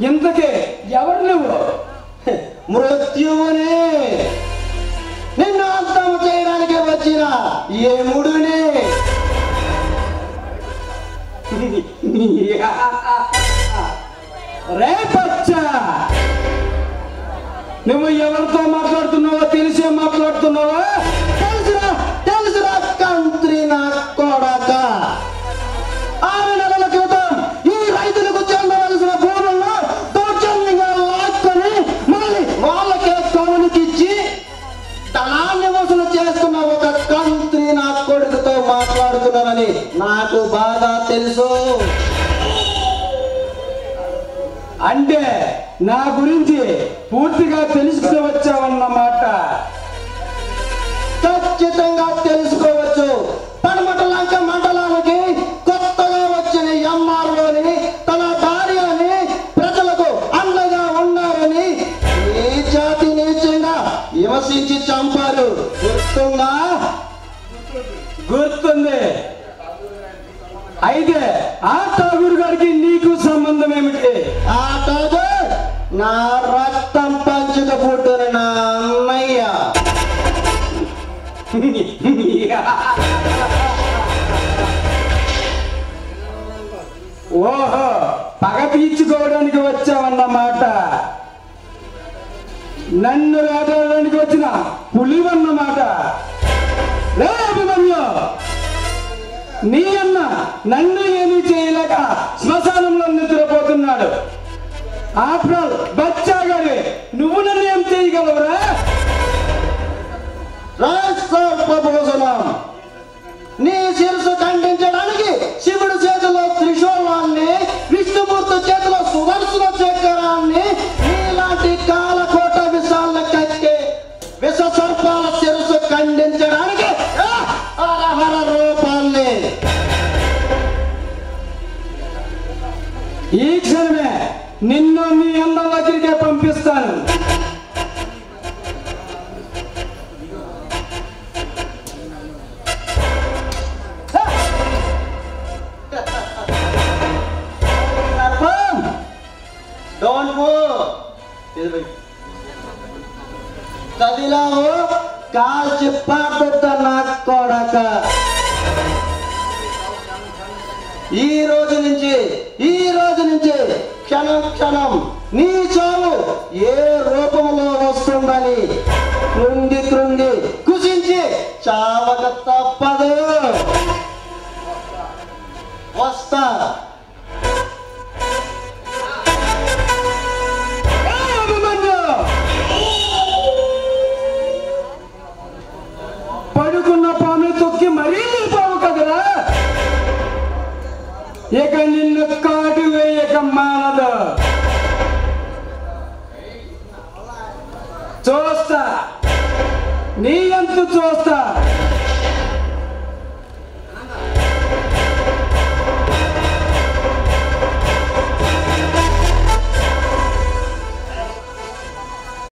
ఇంతకే ఎవరు నువ్వు? మృత్యువుని, నిన్ను అంతం చేయడానికి వచ్చిన యముడిని. రే బచ్చా, నువ్వు ఎవరితో మాట్లాడుతున్నావో తెలిసే మాట్లాడుతున్నావా? తెలుసురా తెలుసురా కంత్రి నా కొడక. 6 నెలల క్రితం ఈ రైతులకు చెందవలసిన భూములను దౌర్జన్యంగా లాక్కొని మళ్ళీ వాళ్ళకే కవులకిచ్చి ధనాన్ని వసూలు చేస్తున్న ఒక కంత్రి నా కొడుకుతో మాట్లాడుతున్నానని నాకు బాగా తెలుసు. అంటే నా గురించి పూర్తిగా తెలుసుకుని వచ్చావన్నమాట. ఖచ్చితంగా తెలుసుకోవచ్చు. పడమట లంక మండలానికి కొత్తగా వచ్చిన ఎంఆర్ఓని తన భార్యని ప్రజలకు అండగా ఉన్నారని ఈ జాతి నీచంగా హింసించి చంపారు. గుర్తుందా? గుర్తుంది. అయితే ఆ ఠాగూర్ గారికి నీకు సంబంధం ఏమిటి? ఆ ఠాగూర్ నా రక్తం పంచుక పుట్టిన నా అన్నయ్య. ఓహో, పగ తీర్చుకోవడానికి వచ్చావన్నమాట. నన్ను వేటాడడానికి వచ్చిన పులివన్నమాట. రే అభిమన్యు, నీ అన్న నన్ను ఏమీ చేయలేక శ్మశానంలో నిద్రపోతున్నాడు. ఆఫ్టర్ ఆల్ బచ్చాగాడి, నువ్వు నన్ను ఏం చేయగలవురా? నీ శిరస్సు ఖండించడానికి శివుడు చేతిలో త్రిశూలాన్ని, విష్ణుమూర్తి చేతిలో సుదర్శన చక్రాన్ని, నీలాంటి కాలకోట విషాలను కక్కే విష సర్పాల శిరస్సు ఖండించడానికి హరహర రూపాన్ని. ఈ క్షణమే నిన్ను నీ అన్న దగ్గరికే పంపిస్తాను. Don't move. కదిలావు కాల్చి పాడుతా నా కొడక. ఈ రోజు నుంచి క్షణం క్షణం నీ చావు ఏ రూపంలో వస్తుందని కృంగి కుసించి చావక తప్పదు. వస్తా. పడుకున్న పాము తొక్కి మరీ లేపావు కదరా. ఇక నిన్ను కాటు వేయక మానదు. చూస్తా, నీ ఎంత చూస్తా.